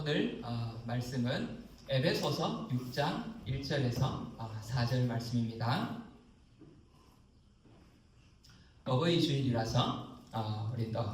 오늘 말씀은 에베소서 6장 1절에서 4절 말씀입니다. 어버이 주일이라서 우리 또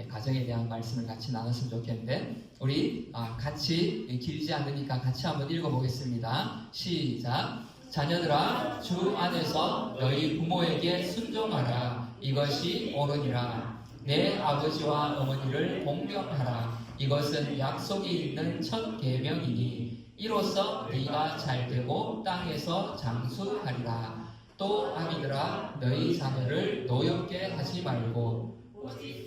가정에 대한 말씀을 같이 나눴으면 좋겠는데 우리 같이 길지 않으니까 같이 한번 읽어보겠습니다. 시작. 자녀들아, 주 안에서 너희 부모에게 순종하라. 이것이 옳으니라. 내 아버지와 어머니를 공경하라. 이것은 약속이 있는 첫 계명이니 이로써 네가 잘되고 땅에서 장수하리라. 또 아비들아, 너희 자녀를 노엽게 하지 말고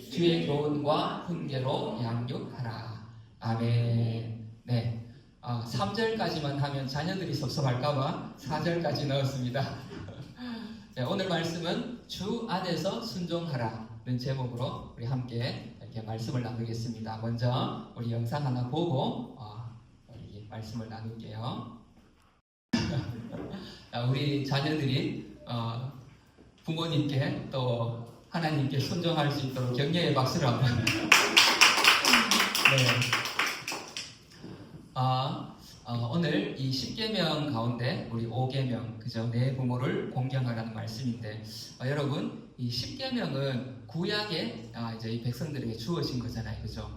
주의 교훈과 훈계로 양육하라. 아멘. 네. 3절까지만 하면 자녀들이 섭섭할까봐 4절까지 넣었습니다. 네, 오늘 말씀은 주 안에서 순종하라는 제목으로 우리 함께 이렇게 말씀을 나누겠습니다. 먼저 우리 영상 하나 보고 우리 말씀을 나눌게요. 우리 자녀들이 부모님께 또 하나님께 순종할 수 있도록 격려의 박수를 한번. 네. 오늘 이 10계명 가운데 우리 5계명, 그죠? 내 부모를 공경하라는 말씀인데, 여러분, 이 10계명은 구약에 이제 이 백성들에게 주어진 거잖아요, 그죠?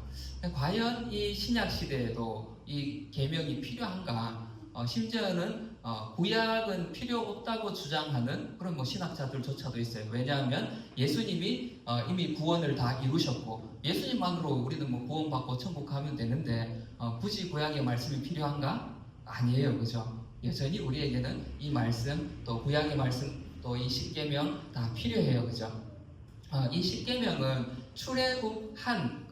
과연 이 신약 시대에도 이 계명이 필요한가? 심지어는 구약은 필요 없다고 주장하는 그런 신학자들조차도 있어요. 왜냐하면 예수님이 이미 구원을 다 이루셨고 예수님만으로 우리는 구원받고 천국 가면 되는데 굳이 구약의 말씀이 필요한가? 아니에요, 그죠? 여전히 우리에게는 이 말씀, 또 구약의 말씀, 또 이 10계명 다 필요해요, 그죠? 이 10계명은 출애굽한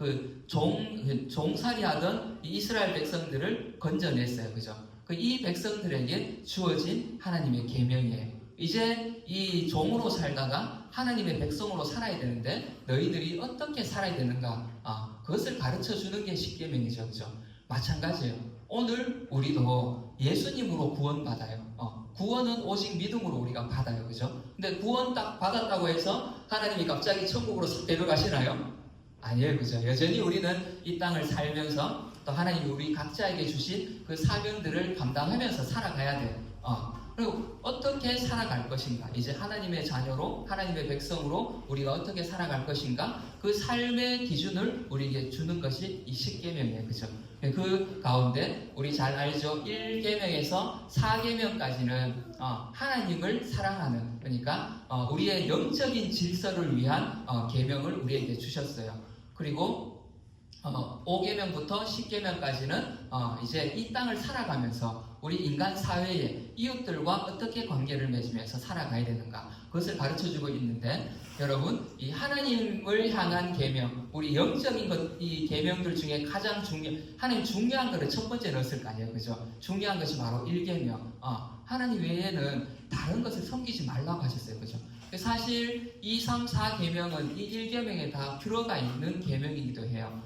종살이하던 이 이스라엘 백성들을 건져냈어요, 그죠? 이 백성들에게 주어진 하나님의 계명이에요. 이제 이 종으로 살다가 하나님의 백성으로 살아야 되는데 너희들이 어떻게 살아야 되는가? 그것을 가르쳐 주는 게 10계명이죠, 그죠? 마찬가지예요. 오늘 우리도 예수님으로 구원받아요. 구원은 오직 믿음으로 우리가 받아요, 그죠? 근데 구원 딱 받았다고 해서 하나님이 갑자기 천국으로 싹 데려가시나요? 아니에요, 그죠? 여전히 우리는 이 땅을 살면서 또 하나님이 우리 각자에게 주신 그 사명들을 감당하면서 살아가야 돼요. 그리고 어떻게 살아갈 것인가? 이제 하나님의 자녀로, 하나님의 백성으로 우리가 어떻게 살아갈 것인가? 그 삶의 기준을 우리에게 주는 것이 이 10계명이에요, 그죠? 그 가운데 우리 잘 알죠? 1계명에서 4계명까지는 하나님을 사랑하는, 그러니까 우리의 영적인 질서를 위한 계명을 우리에게 주셨어요. 그리고 5계명부터 10계명까지는 이제 이 땅을 살아가면서 우리 인간 사회에 이웃들과 어떻게 관계를 맺으면서 살아가야 되는가, 그것을 가르쳐주고 있는데, 여러분, 이 하나님을 향한 계명, 우리 영적인 이 계명들 중에 가장 하나님 중요한 것을 첫 번째 넣었을 거 아니에요, 그죠? 중요한 것이 바로 1계명. 하나님 외에는 다른 것을 섬기지 말라고 하셨어요, 그죠? 사실 2, 3, 4계명은 이 1계명에 다 들어가 있는 계명이기도 해요.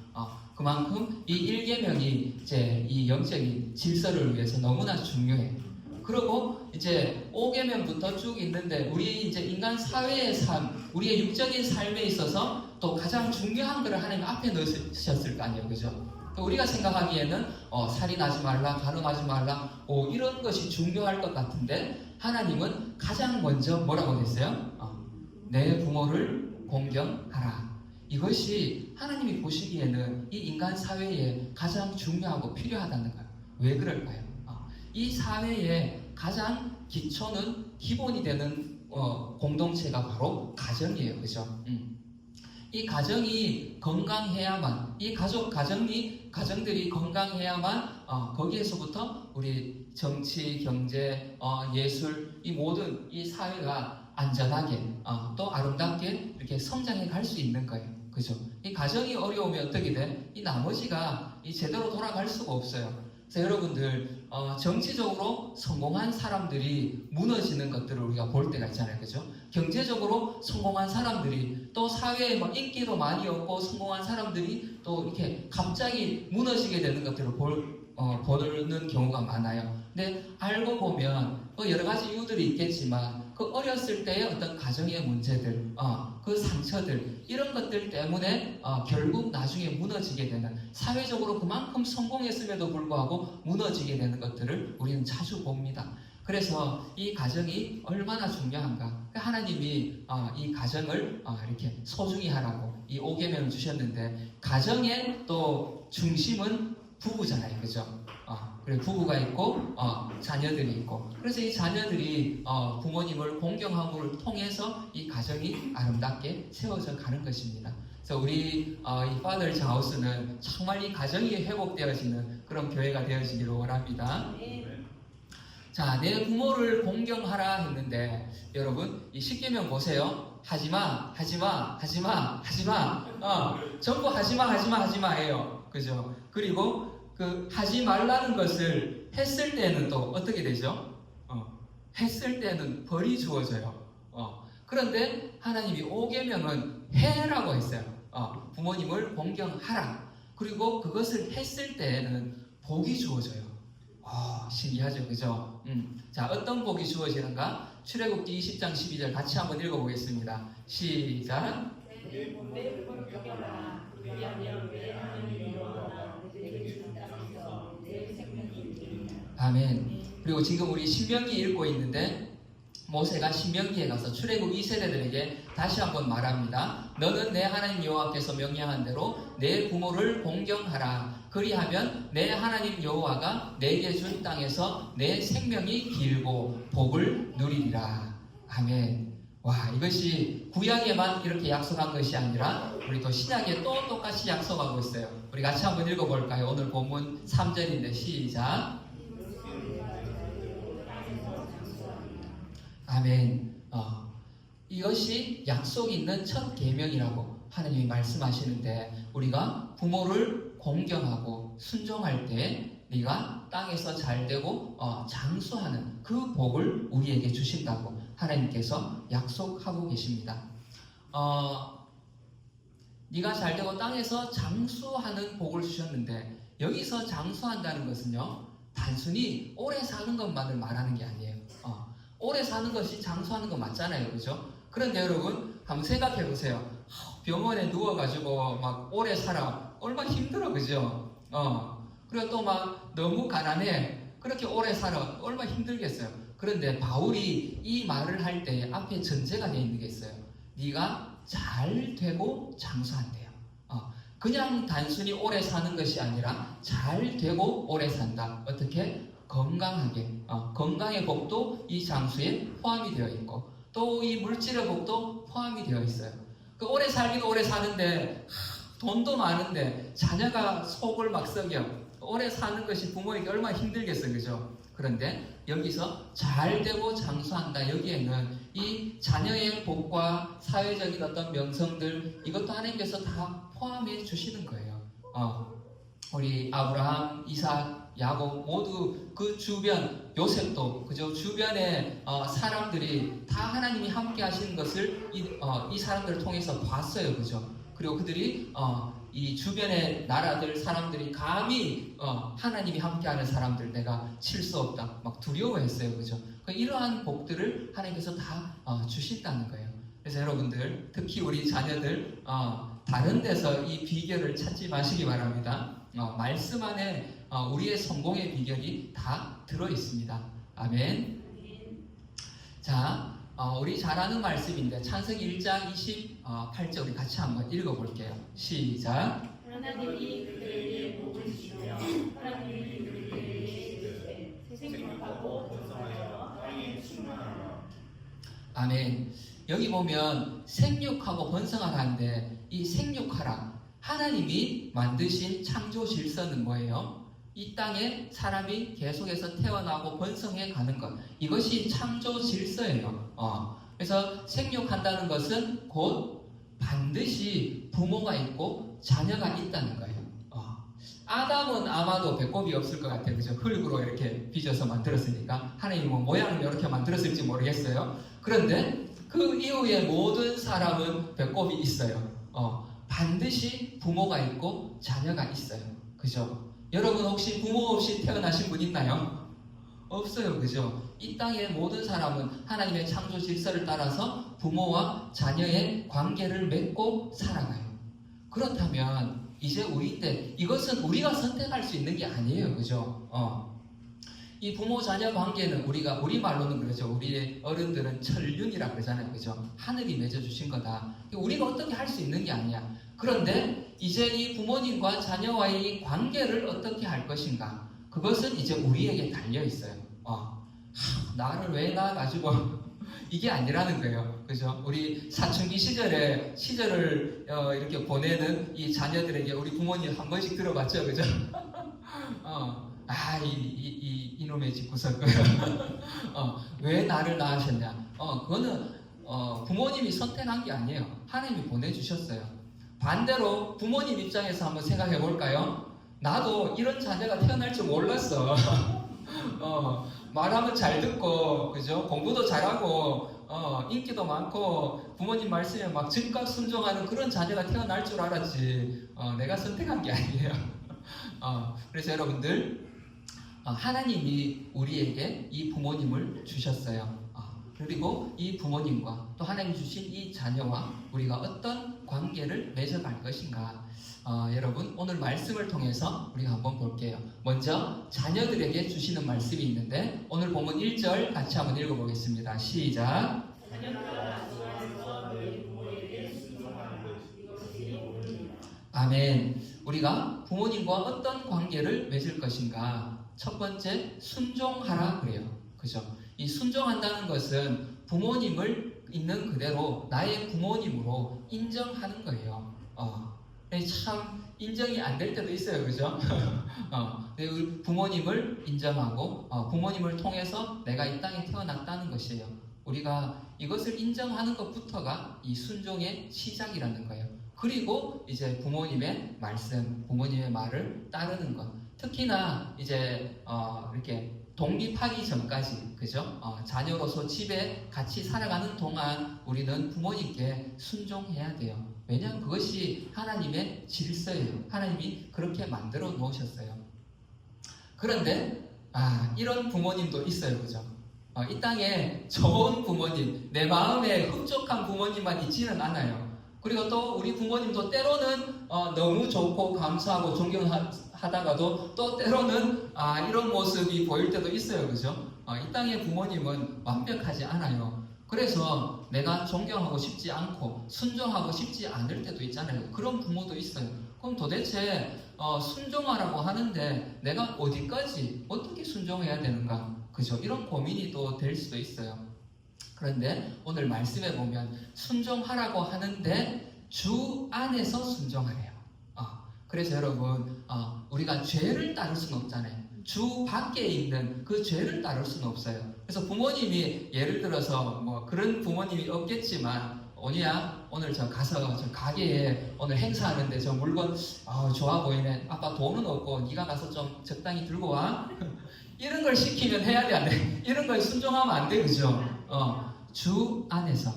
그만큼 이 1계명이 이제 이 영적인 질서를 위해서 너무나 중요해요. 그리고 이제 5계명부터 쭉 있는데 우리 이제 인간 사회의 삶, 우리의 육적인 삶에 있어서 또 가장 중요한 것을 하나님 앞에 넣으셨을 거 아니에요, 그죠? 우리가 생각하기에는 살인하지 말라, 가늠하지 말라, 이런 것이 중요할 것 같은데 하나님은 가장 먼저 뭐라고 했어요? 내 부모를 공경하라. 이것이 하나님이 보시기에는 이 인간 사회에 가장 중요하고 필요하다는 거예요. 왜 그럴까요? 이 사회의 가장 기초는 기본이 되는 공동체가 바로 가정이에요, 그죠? 이 가정이 건강해야만, 이 가정들이 건강해야만 거기에서부터 우리 정치, 경제, 예술, 이 모든 이 사회가 안전하게 또 아름답게 이렇게 성장해 갈 수 있는 거예요, 그죠? 이 가정이 어려우면 어떻게 돼? 이 나머지가 제대로 돌아갈 수가 없어요. 그래서 여러분들 정치적으로 성공한 사람들이 무너지는 것들을 우리가 볼 때가 있잖아요, 그죠? 경제적으로 성공한 사람들이 또 사회에 인기도 많이 얻고 성공한 사람들이 또 이렇게 갑자기 무너지게 되는 것들을 보는 경우가 많아요. 근데 알고 보면 여러 가지 이유들이 있겠지만 그 어렸을 때의 어떤 가정의 문제들, 그 상처들, 이런 것들 때문에 결국 나중에 무너지게 되는, 사회적으로 그만큼 성공했음에도 불구하고 무너지게 되는 것들을 우리는 자주 봅니다. 그래서 이 가정이 얼마나 중요한가. 하나님이 이 가정을 이렇게 소중히 하라고 이 5계명을 주셨는데, 가정의 또 중심은 부부잖아요, 그죠? 그리고 부부가 있고 자녀들이 있고, 그래서 이 자녀들이 부모님을 공경함을 통해서 이 가정이 아름답게 세워져 가는 것입니다. 그래서 우리 이 Father's House는 정말 이 가정이 회복되어지는 그런 교회가 되어지기를 원합니다. 자, 내 부모를 공경하라 했는데, 여러분 이 10계명 보세요. 하지마, 하지마, 하지마, 하지마. 전부 하지마, 하지마, 하지마예요. 그죠? 그리고 그 하지 말라는 것을 했을 때는 또 어떻게 되죠? 했을 때는 벌이 주어져요. 그런데 하나님이 5계명은 해라고 했어요. 부모님을 공경하라. 그리고 그것을 했을 때는 복이 주어져요. 신기하죠, 그죠? 자, 어떤 복이 주어지는가? 출애굽기 20장 12절 같이 한번 읽어보겠습니다. 시작. 아멘. 그리고 지금 우리 신명기 읽고 있는데, 모세가 신명기에 가서 출애굽 2세대들에게 다시 한번 말합니다. 너는 내 하나님 여호와께서 명령한 대로 내 부모를 공경하라. 그리하면 내 하나님 여호와가 내게 준 땅에서 내 생명이 길고 복을 누리리라. 아멘. 와, 이것이 구약에만 이렇게 약속한 것이 아니라 우리 또 신약에 또 똑같이 약속하고 있어요. 우리 같이 한번 읽어볼까요? 오늘 본문 3절인데 시작. 아멘. 이것이 약속 있는 첫 계명이라고 하나님이 말씀하시는데, 우리가 부모를 공경하고 순종할 때 네가 땅에서 잘되고 장수하는 그 복을 우리에게 주신다고 하나님께서 약속하고 계십니다. 네가 잘되고 땅에서 장수하는 복을 주셨는데, 여기서 장수한다는 것은요, 단순히 오래 사는 것만을 말하는 게 아니에요. 오래 사는 것이 장수하는 거 맞잖아요, 그죠? 그런데 여러분 한번 생각해 보세요. 병원에 누워가지고 막 오래 살아, 얼마나 힘들어, 그죠? 그리고 또 막 너무 가난해, 그렇게 오래 살아, 얼마나 힘들겠어요. 그런데 바울이 이 말을 할 때 앞에 전제가 되어 있는 게 있어요. 네가 잘 되고 장수한대요. 그냥 단순히 오래 사는 것이 아니라 잘 되고 오래 산다. 어떻게? 건강하게, 건강의 복도 이 장수에 포함이 되어 있고, 또 이 물질의 복도 포함이 되어 있어요. 그 오래 살기도 오래 사는데 돈도 많은데 자녀가 속을 막 썩여. 오래 사는 것이 부모에게 얼마나 힘들겠어요, 그죠? 그런데 여기서 잘 되고 장수한다, 여기에는 이 자녀의 복과 사회적인 어떤 명성들, 이것도 하나님께서 다 포함해 주시는 거예요. 우리 아브라함, 이삭, 야곱 모두 그 주변, 요셉도 그죠? 주변의 사람들이 다 하나님이 함께 하시는 것을 이 사람들을 통해서 봤어요, 그죠? 그리고 그들이 이 주변의 나라들 사람들이 감히 하나님이 함께하는 사람들 내가 칠 수 없다 막 두려워했어요, 그죠? 그러니까 이러한 복들을 하나님께서 다 주신다는 거예요. 그래서 여러분들, 특히 우리 자녀들 다른 데서 이 비결을 찾지 마시기 바랍니다. 말씀 안에 우리의 성공의 비결이 다 들어 있습니다. 아멘. 자, 우리 잘 아는 말씀인데 찬세기 1장 28절 우리 같이 한번 읽어볼게요. 시작. 하나님이 그들에게 복을 주시며 하나님이 그들에게 생육하고 번성하여 땅에 충만하라. 아멘. 여기 보면 생육하고 번성하라는데, 이 생육하라, 하나님이 만드신 창조 질서는 뭐예요? 이 땅에 사람이 계속해서 태어나고 번성해 가는 것, 이것이 창조 질서예요. 그래서 생육한다는 것은 곧 반드시 부모가 있고 자녀가 있다는 거예요. 아담은 아마도 배꼽이 없을 것 같아요, 그죠? 흙으로 이렇게 빚어서 만들었으니까 하나님이 모양을 이렇게 만들었을지 모르겠어요. 그런데 그 이후에 모든 사람은 배꼽이 있어요. 반드시 부모가 있고 자녀가 있어요, 그죠? 여러분 혹시 부모 없이 태어나신 분 있나요? 없어요. 그죠? 이 땅의 모든 사람은 하나님의 창조 질서를 따라서 부모와 자녀의 관계를 맺고 살아가요. 그렇다면 이제 우리인데 이것은 우리가 선택할 수 있는 게 아니에요. 그죠? 이 부모 자녀 관계는 우리 말로는 그러죠. 우리 어른들은 천륜이라 그러잖아요. 그죠? 하늘이 맺어주신 거다. 우리가 어떻게 할 수 있는 게 아니야. 그런데 이제 이 부모님과 자녀와의 이 관계를 어떻게 할 것인가? 그것은 이제 우리에게 달려 있어요. 나를 왜 낳아가지고 이게 아니라는 거예요. 그죠? 우리 사춘기 시절을 이렇게 보내는 이 자녀들에게 우리 부모님 한 번씩 들어봤죠. 그죠? 이놈의 집구석. 왜 나를 낳으셨냐? 그거는 부모님이 선택한 게 아니에요. 하나님이 보내주셨어요. 반대로 부모님 입장에서 한번 생각해 볼까요? 나도 이런 자녀가 태어날 줄 몰랐어. 말하면 잘 듣고, 그죠? 공부도 잘하고, 인기도 많고, 부모님 말씀에 막 즉각 순종하는 그런 자녀가 태어날 줄 알았지. 내가 선택한 게 아니에요. 그래서 여러분들, 하나님이 우리에게 이 부모님을 주셨어요. 그리고 이 부모님과 또 하나님 주신 이 자녀와 우리가 어떤 관계를 맺어갈 것인가. 여러분 오늘 말씀을 통해서 우리가 한번 볼게요. 먼저 자녀들에게 주시는 말씀이 있는데 오늘 본문 1절 같이 한번 읽어보겠습니다. 시작. 아멘. 우리가 부모님과 어떤 관계를 맺을 것인가. 첫 번째 순종하라 그래요. 그죠? 이 순종한다는 것은 부모님을 있는 그대로 나의 부모님으로 인정하는 거예요. 참 인정이 안 될 때도 있어요. 그죠? 우리 부모님을 인정하고 부모님을 통해서 내가 이 땅에 태어났다는 것이에요. 우리가 이것을 인정하는 것부터가 이 순종의 시작이라는 거예요. 그리고 이제 부모님의 말씀, 부모님의 말을 따르는 것. 특히나 이제 이렇게 독립하기 전까지, 그죠? 자녀로서 집에 같이 살아가는 동안 우리는 부모님께 순종해야 돼요. 왜냐하면 그것이 하나님의 질서예요. 하나님이 그렇게 만들어 놓으셨어요. 그런데 이런 부모님도 있어요. 그죠? 이 땅에 좋은 부모님, 내 마음에 흡족한 부모님만 있지는 않아요. 그리고 또 우리 부모님도 때로는 너무 좋고 감사하고 존경하다가도 또 때로는 이런 모습이 보일 때도 있어요. 그죠? 이 땅의 부모님은 완벽하지 않아요. 그래서 내가 존경하고 싶지 않고 순종하고 싶지 않을 때도 있잖아요. 그런 부모도 있어요. 그럼 도대체 순종하라고 하는데 내가 어디까지 어떻게 순종해야 되는가? 그죠? 이런 고민이 또 될 수도 있어요. 그런데 오늘 말씀에 보면 순종하라고 하는데 주 안에서 순종하래요. 그래서 여러분 우리가 죄를 따를 수는 없잖아요. 주 밖에 있는 그 죄를 따를 수는 없어요. 그래서 부모님이 예를 들어서 뭐 그런 부모님이 없겠지만 언니야 오늘 저 가서 저 가게에 오늘 행사하는데 저 물건 좋아 보이네. 아빠 돈은 없고 네가 가서 좀 적당히 들고 와. 이런 걸 시키면 해야 돼 안 돼? 이런 걸 순종하면 안 돼. 그죠? 주 안에서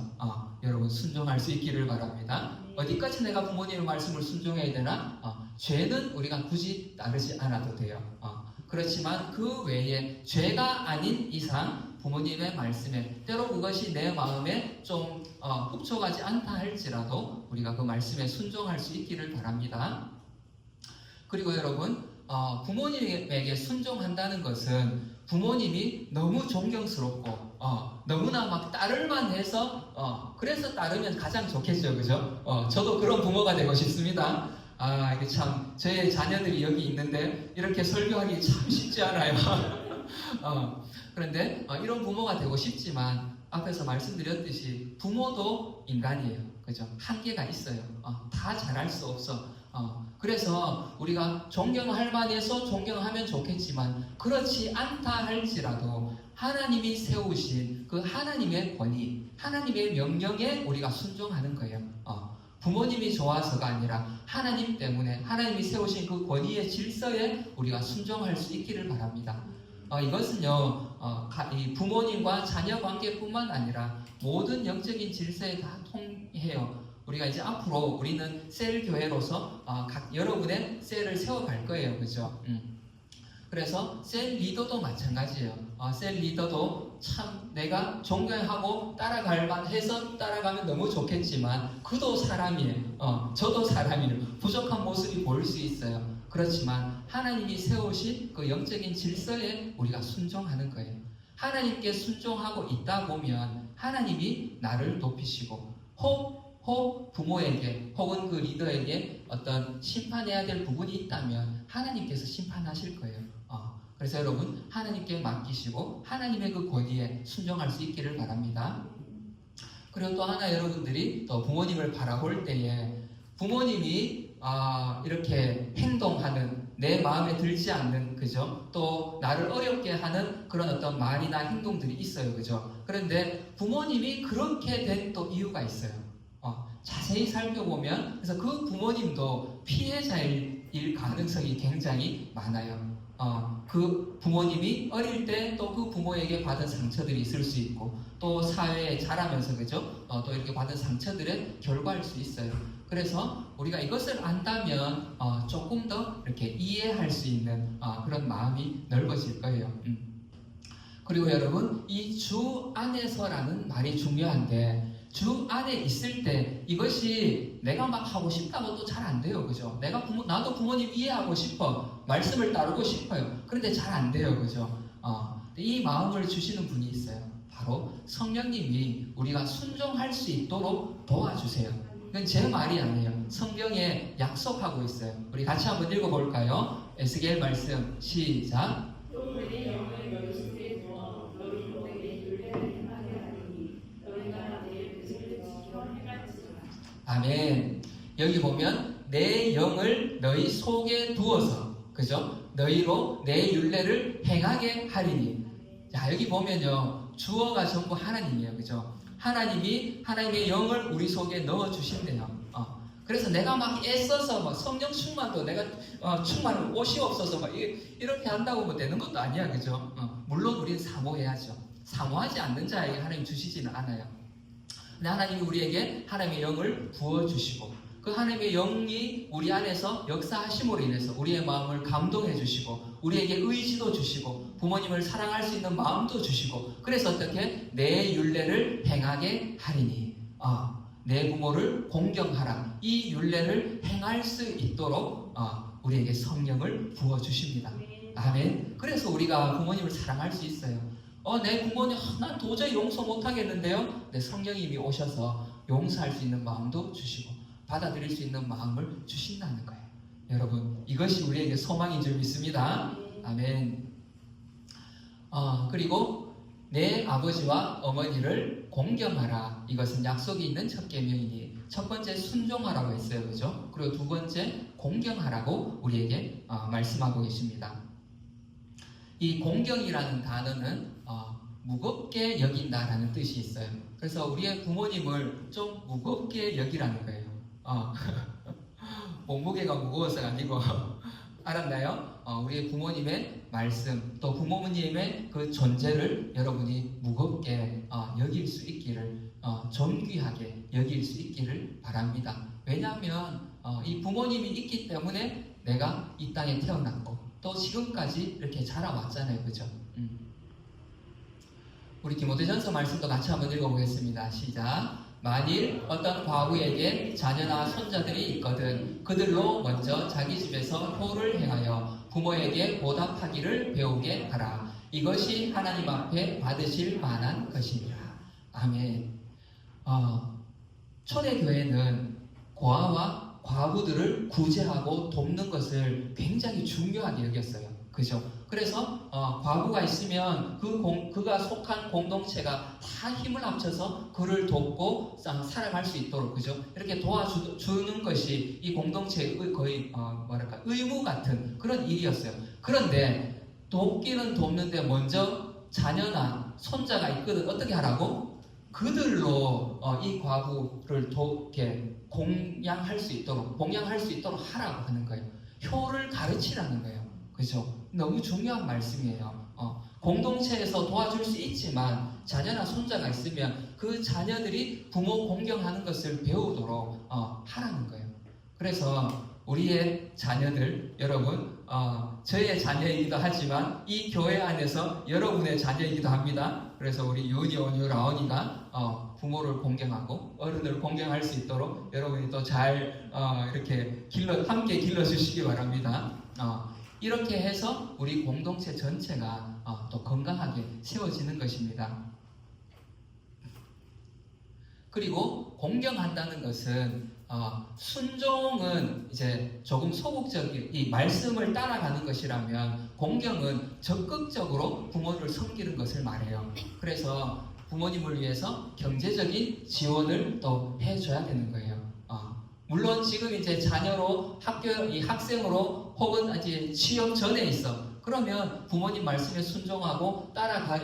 여러분 순종할 수 있기를 바랍니다. 어디까지 내가 부모님의 말씀을 순종해야 되나? 죄는 우리가 굳이 따르지 않아도 돼요. 그렇지만 그 외에 죄가 아닌 이상 부모님의 말씀에 때로 그것이 내 마음에 좀 흡족하지 않다 할지라도 우리가 그 말씀에 순종할 수 있기를 바랍니다. 그리고 여러분 부모님에게 순종한다는 것은 부모님이 너무 존경스럽고 너무나 막 따를만 해서 그래서 따르면 가장 좋겠죠. 그죠? 저도 그런 부모가 되고 싶습니다. 이게 참 제 자녀들이 여기 있는데 이렇게 설교하기 참 쉽지 않아요. 그런데 이런 부모가 되고 싶지만 앞에서 말씀드렸듯이 부모도 인간이에요. 그죠? 한계가 있어요. 다 잘할 수 없어. 그래서 우리가 존경할 만해서 존경하면 좋겠지만 그렇지 않다 할지라도 하나님이 세우신 그 하나님의 권위, 하나님의 명령에 우리가 순종하는 거예요. 부모님이 좋아서가 아니라 하나님 때문에 하나님이 세우신 그 권위의 질서에 우리가 순종할 수 있기를 바랍니다. 이것은요, 이 부모님과 자녀 관계뿐만 아니라 모든 영적인 질서에 다 통해요. 우리가 이제 앞으로 우리는 셀 교회로서 여러분의 셀을 세워갈 거예요. 그죠? 그래서 셀 리더도 마찬가지예요. 셀 리더도 참 내가 존경하고 따라갈 만해서 따라가면 너무 좋겠지만 그도 사람이에요. 저도 사람이에요. 부족한 모습이 보일 수 있어요. 그렇지만 하나님이 세우신 그 영적인 질서에 우리가 순종하는 거예요. 하나님께 순종하고 있다 보면 하나님이 나를 높이시고 혹 부모에게 혹은 그 리더에게 어떤 심판해야 될 부분이 있다면 하나님께서 심판하실 거예요. 그래서 여러분 하나님께 맡기시고 하나님의 그 권위에 순종할 수 있기를 바랍니다. 그리고 또 하나 여러분들이 또 부모님을 바라볼 때에 부모님이 이렇게 행동하는 내 마음에 들지 않는 그죠? 또 나를 어렵게 하는 그런 어떤 말이나 행동들이 있어요. 그죠? 그런데 부모님이 그렇게 된 또 이유가 있어요. 자세히 살펴보면 그래서 그 부모님도 피해자일 가능성이 굉장히 많아요. 그 부모님이 어릴 때 또 그 부모에게 받은 상처들이 있을 수 있고 또 사회에 자라면서 그죠? 또 이렇게 받은 상처들의 결과일 수 있어요. 그래서 우리가 이것을 안다면 조금 더 이렇게 이해할 수 있는 그런 마음이 넓어질 거예요. 그리고 여러분 이 주 안에서라는 말이 중요한데 주 안에 있을 때 이것이 내가 막 하고 싶다고 또 잘 안 돼요. 그죠? 나도 부모님 이해하고 싶어. 말씀을 따르고 싶어요. 그런데 잘 안 돼요. 그죠? 이 마음을 주시는 분이 있어요. 바로 성령님이 우리가 순종할 수 있도록 도와주세요. 이건 제 말이 아니에요. 성경에 약속하고 있어요. 우리 같이 한번 읽어볼까요? 에스겔 말씀 시작. 아멘. 여기 보면 내 영을 너희 속에 두어서 그죠? 너희로 내 율례를 행하게 하리니. 자, 여기 보면요. 주어가 전부 하나님이에요. 그죠? 하나님이 하나님의 영을 우리 속에 넣어 주신대요. 그래서 내가 막 애써서 막 성령 충만도 내가 충만을 옷이 없어서 막 이렇게 한다고 뭐 되는 것도 아니야. 그죠? 물론 우리는 사모해야죠. 사모하지 않는 자에게 하나님 주시지는 않아요. 근데 하나님이 우리에게 하나님의 영을 부어주시고 그 하나님의 영이 우리 안에서 역사하심으로 인해서 우리의 마음을 감동해 주시고 우리에게 의지도 주시고 부모님을 사랑할 수 있는 마음도 주시고 그래서 어떻게 내 율례를 행하게 하리니 내 부모를 공경하라 이 율례를 행할 수 있도록 우리에게 성령을 부어주십니다. 아멘. 그래서 우리가 부모님을 사랑할 수 있어요. 내 부모님 난 도저히 용서 못하겠는데요. 내 성령님이 오셔서 용서할 수 있는 마음도 주시고 받아들일 수 있는 마음을 주신다는 거예요. 여러분 이것이 우리에게 소망인 줄 믿습니다. 아멘. 그리고 내 아버지와 어머니를 공경하라. 이것은 약속이 있는 첫 계명이니 첫 번째 순종하라고 했어요. 그죠? 그리고 두 번째 공경하라고 우리에게 말씀하고 계십니다. 이 공경이라는 단어는 무겁게 여긴다라는 뜻이 있어요. 그래서 우리의 부모님을 좀 무겁게 여기라는 거예요. 몸무게가 무거워서가 아니고 알았나요? 우리의 부모님의 말씀 또 부모님의 그 존재를 여러분이 무겁게 여길 수 있기를 존귀하게 여길 수 있기를 바랍니다. 왜냐하면 이 부모님이 있기 때문에 내가 이 땅에 태어났고 또 지금까지 이렇게 자라왔잖아요. 그죠? 우리 디모데전서 말씀도 같이 한번 읽어보겠습니다. 시작. 만일 어떤 과부에게 자녀나 손자들이 있거든 그들로 먼저 자기 집에서 효를 행하여 부모에게 보답하기를 배우게 하라. 이것이 하나님 앞에 받으실 만한 것이니라. 아멘. 초대교회는 고아와 과부들을 구제하고 돕는 것을 굉장히 중요하게 여겼어요. 그죠? 그래서 과부가 있으면 그가 속한 공동체가 다 힘을 합쳐서 그를 돕고 살아갈 수 있도록 그죠? 이렇게 도와주는 것이 이 공동체의 거의 의무 같은 그런 일이었어요. 그런데 돕기는 돕는데 먼저 자녀나 손자가 있거든 어떻게 하라고? 그들로 이 과부를 이렇게 봉양할 수 있도록 하라고 하는 거예요. 효를 가르치라는 거예요. 그죠? 너무 중요한 말씀이에요. 공동체에서 도와줄 수 있지만 자녀나 손자가 있으면 그 자녀들이 부모 공경하는 것을 배우도록 하라는 거예요. 그래서 우리의 자녀들, 여러분, 저의 자녀이기도 하지만 이 교회 안에서 여러분의 자녀이기도 합니다. 그래서 우리 유은이, 온유, 라온이가 부모를 공경하고 어른을 공경할 수 있도록 여러분이 또 잘 이렇게 함께 길러주시기 바랍니다. 이렇게 해서 우리 공동체 전체가 또 건강하게 세워지는 것입니다. 그리고 공경한다는 것은 순종은 이제 조금 소극적인 이 말씀을 따라가는 것이라면, 공경은 적극적으로 부모를 섬기는 것을 말해요. 그래서 부모님을 위해서 경제적인 지원을 또 해줘야 되는 거예요. 물론 지금 이제 자녀로 학생으로 혹은 이제 취업 전에 있어. 그러면 부모님 말씀에 순종하고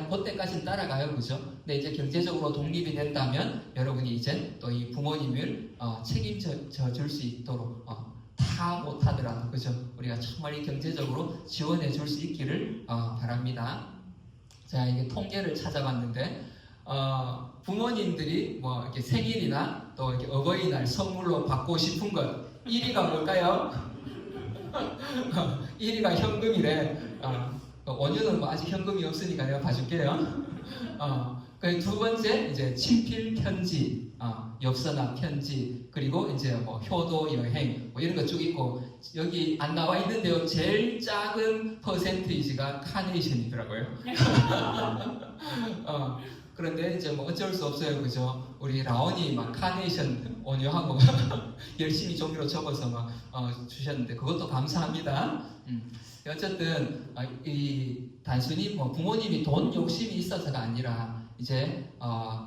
그때까지는 따라가요, 그죠? 근데 이제 경제적으로 독립이 된다면 여러분이 이제 또 이 부모님을 책임져 줄 수 있도록 다 못하더라도, 그죠? 우리가 정말 이 경제적으로 지원해 줄 수 있기를 바랍니다. 자, 이게 통계를 찾아봤는데 부모님들이 뭐 이렇게 생일이나 또 이렇게 어버이날 선물로 받고 싶은 것 1위가 뭘까요? 1위가 현금이래. 원유는 뭐 아직 현금이 없으니까 내가 봐줄게요. 두 번째 이제 친필 편지, 엽서나 편지, 그리고 이제 뭐 효도 여행 뭐 이런 거 쭉 있고, 여기 안 나와 있는데요, 제일 작은 퍼센테이지가 카네이션이더라고요. 그런데 이제 뭐 어쩔 수 없어요, 그죠? 우리 라온이 막 카네이션 온유하고 열심히 종이로 적어서 막 주셨는데 그것도 감사합니다. 어쨌든 이 단순히 뭐 부모님이 돈 욕심이 있어서가 아니라 이제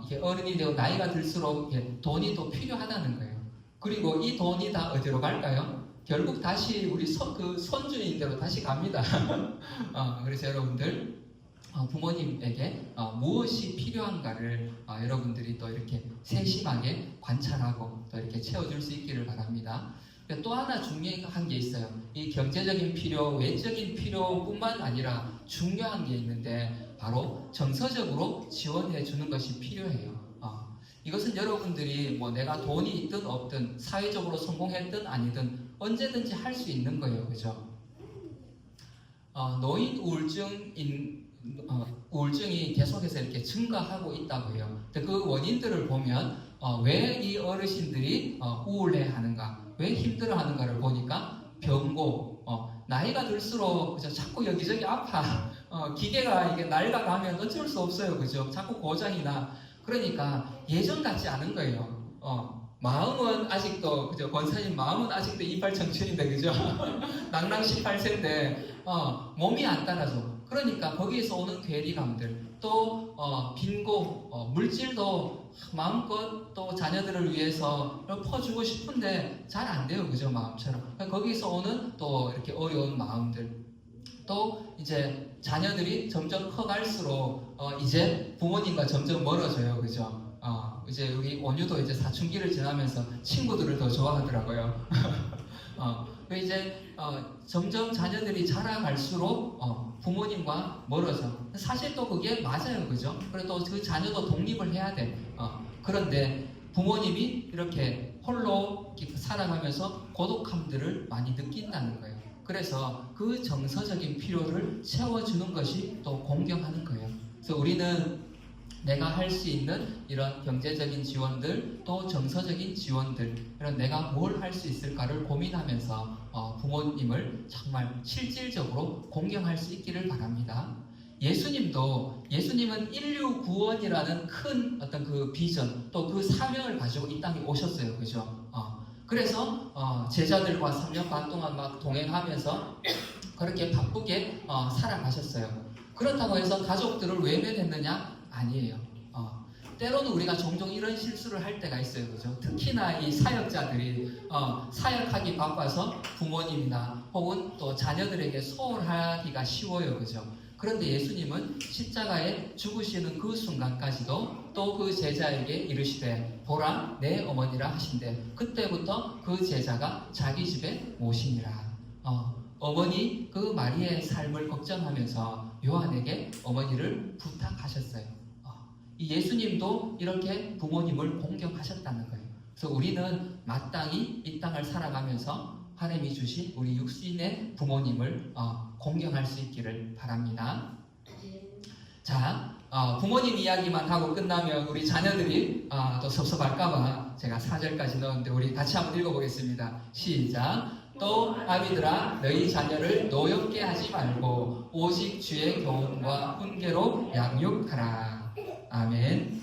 이게 어른이 되고 나이가 들수록 돈이 또 필요하다는 거예요. 그리고 이 돈이 다 어디로 갈까요? 결국 다시 우리 손주인대로 다시 갑니다. 그래서 여러분들 부모님에게 무엇이 필요한가를 여러분들이 또 이렇게 세심하게 관찰하고 또 이렇게 채워줄 수 있기를 바랍니다. 또 하나 중요한 게 있어요. 이 경제적인 필요, 외적인 필요뿐만 아니라 중요한 게 있는데 바로 정서적으로 지원해 주는 것이 필요해요. 이것은 여러분들이 뭐 내가 돈이 있든 없든 사회적으로 성공했든 아니든 언제든지 할 수 있는 거예요, 그죠? 노인 우울증이 계속해서 이렇게 증가하고 있다고 해요. 근데 그 원인들을 보면 왜 이 어르신들이 우울해하는가, 왜 힘들어하는가를 보니까 병고, 나이가 들수록 그죠? 자꾸 여기저기 아파. 기계가 이게 낡아가면 어쩔 수 없어요, 그죠? 자꾸 고장이 나. 그러니까 예전 같지 않은 거예요. 마음은 아직도, 그죠? 권사님 마음은 아직도 이빨 청춘인데, 그죠? 낭낭 18세인데 몸이 안 따라줘. 그러니까 거기에서 오는 괴리감들, 또 빈고, 물질도 마음껏 또 자녀들을 위해서 퍼주고 싶은데 잘 안 돼요, 그죠? 마음처럼. 거기서 오는 또 이렇게 어려운 마음들, 또 이제 자녀들이 점점 커갈수록 이제 부모님과 점점 멀어져요, 그죠? 이제 우리 온유도 이제 사춘기를 지나면서 친구들을 더 좋아하더라고요. 이제 점점 자녀들이 자라갈수록 부모님과 멀어져. 사실 또 그게 맞아요, 그죠? 그래도 그 자녀도 독립을 해야 돼. 그런데 부모님이 이렇게 홀로 살아가면서 고독함들을 많이 느낀다는 거예요. 그래서 그 정서적인 필요를 채워주는 것이 또 공경하는 거예요. 그래서 우리는 내가 할 수 있는 이런 경제적인 지원들, 또 정서적인 지원들, 이런 내가 뭘 할 수 있을까를 고민하면서 부모님을 정말 실질적으로 공경할 수 있기를 바랍니다. 예수님은 인류 구원이라는 큰 어떤 그 비전, 또 그 사명을 가지고 이 땅에 오셨어요, 그죠? 그래서 제자들과 3년 반 동안 막 동행하면서 그렇게 바쁘게 살아가셨어요. 그렇다고 해서 가족들을 외면했느냐? 아니에요. 때로는 우리가 종종 이런 실수를 할 때가 있어요, 그죠? 특히나 이 사역자들이 사역하기 바빠서 부모님이나 혹은 또 자녀들에게 소홀하기가 쉬워요, 그죠? 그런데 예수님은 십자가에 죽으시는 그 순간까지도 또 그 제자에게 이르시되 보라 내 어머니라 하신대, 그때부터 그 제자가 자기 집에 모시니라. 어머니 그 마리의 삶을 걱정하면서 요한에게 어머니를 부탁하셨어요. 이 예수님도 이렇게 부모님을 공경하셨다는 거예요. 그래서 우리는 마땅히 이 땅을 살아가면서 하나님이 주신 우리 육신의 부모님을 공경할 수 있기를 바랍니다. 자, 부모님 이야기만 하고 끝나면 우리 자녀들이 또 섭섭할까봐 제가 4절까지 넣었는데 우리 같이 한번 읽어보겠습니다. 시작. 또 아비들아 너희 자녀를 노엽게 하지 말고 오직 주의 교훈과 훈계로 양육하라. 아멘.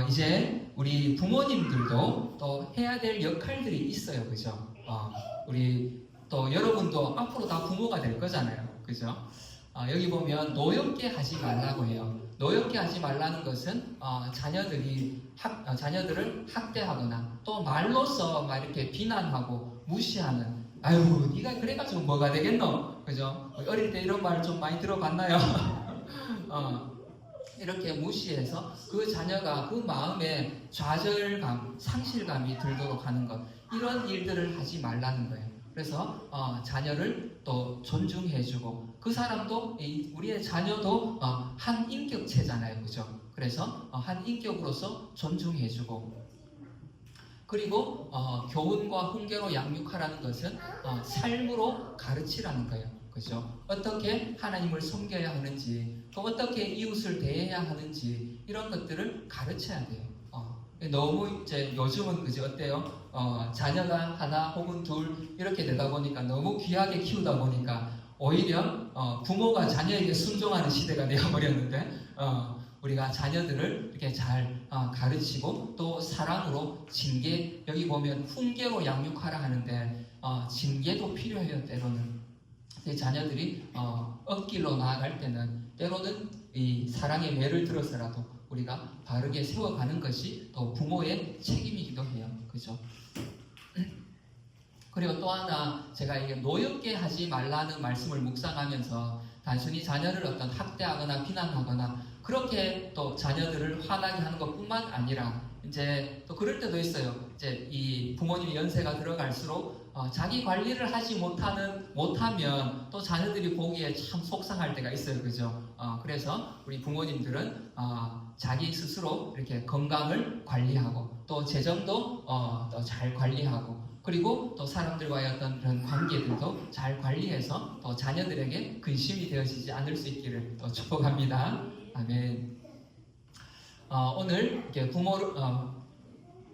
이제 우리 부모님들도 또 해야 될 역할들이 있어요. 그죠? 우리 또 여러분도 앞으로 다 부모가 될 거잖아요. 그죠? 여기 보면 노엽게 하지 말라고 해요. 노엽게 하지 말라는 것은 자녀들을 학대하거나 또 말로써 막 이렇게 비난하고 무시하는, 아유 네가 그래가지고 뭐가 되겠노? 그죠? 어릴 때 이런 말 좀 많이 들어봤나요? 이렇게 무시해서 그 자녀가 그 마음에 좌절감, 상실감이 들도록 하는 것, 이런 일들을 하지 말라는 거예요. 그래서 자녀를 또 존중해주고, 그 사람도 우리의 자녀도 한 인격체잖아요, 그죠? 그래서 한 인격으로서 존중해주고, 그리고 교훈과 훈계로 양육하라는 것은 삶으로 가르치라는 거예요, 그죠? 어떻게 하나님을 섬겨야 하는지, 또 어떻게 이웃을 대해야 하는지, 이런 것들을 가르쳐야 돼요. 너무 이제 요즘은 그죠? 어때요? 자녀가 하나 혹은 둘 이렇게 되다 보니까 너무 귀하게 키우다 보니까 오히려 부모가 자녀에게 순종하는 시대가 되어버렸는데, 우리가 자녀들을 이렇게 잘 가르치고 또 사랑으로 징계, 여기 보면 훈계로 양육하라 하는데 징계도 필요해요. 때로는 자녀들이 억길로 나아갈 때는 때로는 이 사랑의 매를 들어서라도 우리가 바르게 세워가는 것이 또 부모의 책임이기도 해요. 그죠? 그리고 또 하나, 제가 이게 노엽게 하지 말라는 말씀을 묵상하면서 단순히 자녀를 어떤 학대하거나 비난하거나 그렇게 또 자녀들을 화나게 하는 것뿐만 아니라, 이제 또 그럴 때도 있어요. 이제 이 부모님이 연세가 들어갈수록 자기 관리를 하지 못하면 또 자녀들이 보기에 참 속상할 때가 있어요. 그죠? 그래서 우리 부모님들은 자기 스스로 이렇게 건강을 관리하고 또 재정도 또 잘 관리하고, 그리고 또 사람들과의 어떤 그런 관계들도 잘 관리해서 또 자녀들에게 근심이 되어지지 않을 수 있기를 또 축복합니다. 아멘. 오늘 이렇게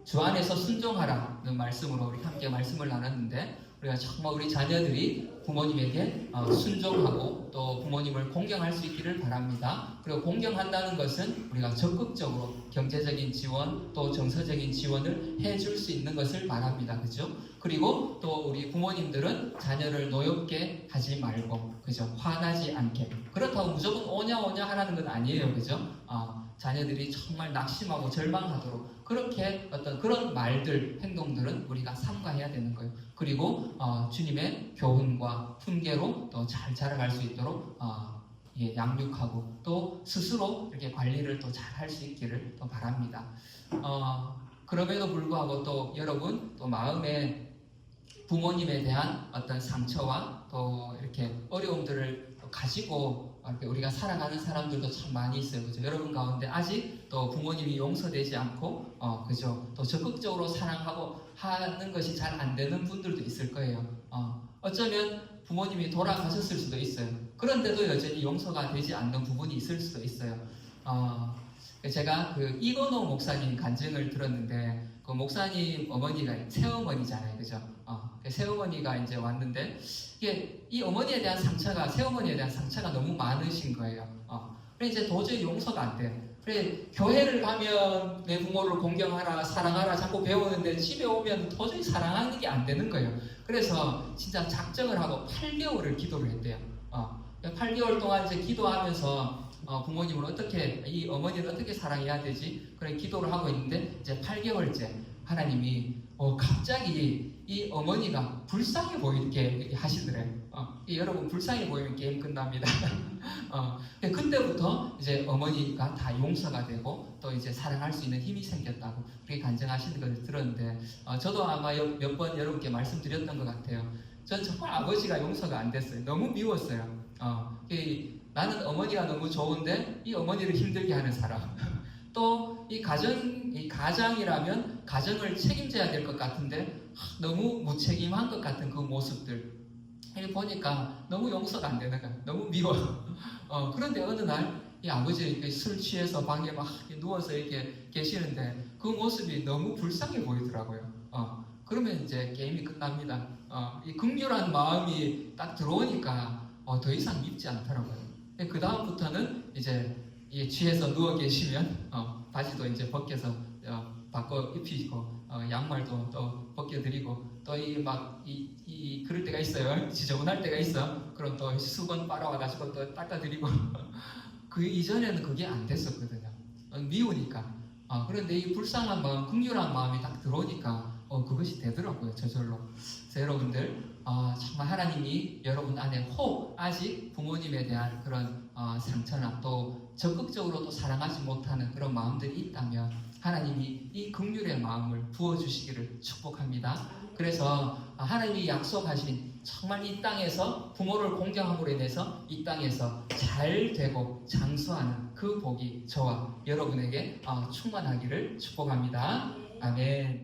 주 안에서 순종하라는 말씀으로 우리 함께 말씀을 나눴는데, 우리가 정말 우리 자녀들이 부모님에게 순종하고 또 부모님을 공경할 수 있기를 바랍니다. 그리고 공경한다는 것은 우리가 적극적으로 경제적인 지원 또 정서적인 지원을 해줄 수 있는 것을 말합니다. 그죠? 그리고 또 우리 부모님들은 자녀를 노엽게 하지 말고, 그죠? 화나지 않게. 그렇다고 무조건 오냐 하라는 건 아니에요. 그죠? 자녀들이 정말 낙심하고 절망하도록 그렇게 어떤 그런 말들, 행동들은 우리가 삼가해야 되는 거예요. 그리고 주님의 교훈과 훈계로 또 잘 자라갈 수 있도록 양육하고 또 스스로 이렇게 관리를 또 잘 할 수 있기를 또 바랍니다. 그럼에도 불구하고 또 여러분 또 마음에 부모님에 대한 어떤 상처와 또 이렇게 어려움들을 가지고 이렇게 우리가 살아가는 사람들도 참 많이 있어요. 그죠? 여러분 가운데 아직 또 부모님이 용서되지 않고, 그죠? 또 적극적으로 사랑하고 하는 것이 잘 안 되는 분들도 있을 거예요. 어쩌면 부모님이 돌아가셨을 수도 있어요. 그런데도 여전히 용서가 되지 않는 부분이 있을 수도 있어요. 제가 그 이건호 목사님 간증을 들었는데, 그 목사님 어머니가 새어머니잖아요. 그죠? 새어머니가 이제 왔는데, 이 어머니에 대한 상처가, 새어머니에 대한 상처가 너무 많으신 거예요. 그래 이제 도저히 용서가 안 돼요. 그래 교회를 가면 내 부모를 공경하라, 사랑하라 자꾸 배우는데 집에 오면 도저히 사랑하는 게 안 되는 거예요. 그래서 진짜 작정을 하고 8개월을 기도를 했대요. 8개월 동안 이제 기도하면서 부모님을 이 어머니를 어떻게 사랑해야 되지? 그래 기도를 하고 있는데 이제 8개월째 하나님이 갑자기 이 어머니가 불쌍해 보이게 하시더래요. 여러분 불쌍해 보이면 게임 끝납니다. 그때부터 이제 어머니가 다 용서가 되고 또 이제 사랑할 수 있는 힘이 생겼다고 그렇게 간증하시는 것을 들었는데, 저도 아마 몇 번 여러분께 말씀드렸던 것 같아요. 전 정말 아버지가 용서가 안 됐어요. 너무 미웠어요. 나는 어머니가 너무 좋은데 이 어머니를 힘들게 하는 사람. 또 이 가정 이 가장이라면 가정을 책임져야 될 것 같은데 너무 무책임한 것 같은 그 모습들 이렇게 보니까 너무 용서가 안 되는 거야. 너무 미워. 그런데 어느 날 이 아버지 이렇게 술 취해서 방에 막 이렇게 누워서 이렇게 계시는데 그 모습이 너무 불쌍해 보이더라고요. 그러면 이제 게임이 끝납니다. 이 긍휼한 마음이 딱 들어오니까 더 이상 밉지 않더라고요. 그 다음부터는 이제 이 취해서 누워 계시면 바지도 이제 벗겨서 바꿔 입히고 양말도 또 벗겨드리고 또 이 그럴 때가 있어요. 지저분할 때가 있어. 그럼 또 수건 빨아와가지고 또 닦아드리고 그 이전에는 그게 안 됐었거든요. 미우니까. 그런데 이 불쌍한 마음, 긍휼한 마음이 딱 들어오니까 그것이 되더라고요. 저절로. 그래서 여러분들 정말 하나님이 여러분 안에 아직 부모님에 대한 그런 상처나 또 적극적으로 또 사랑하지 못하는 그런 마음들이 있다면 하나님이 이 긍휼의 마음을 부어주시기를 축복합니다. 그래서 하나님이 약속하신 정말 이 땅에서 부모를 공경함으로 인해서 이 땅에서 잘 되고 장수하는 그 복이 저와 여러분에게 충만하기를 축복합니다. 아멘.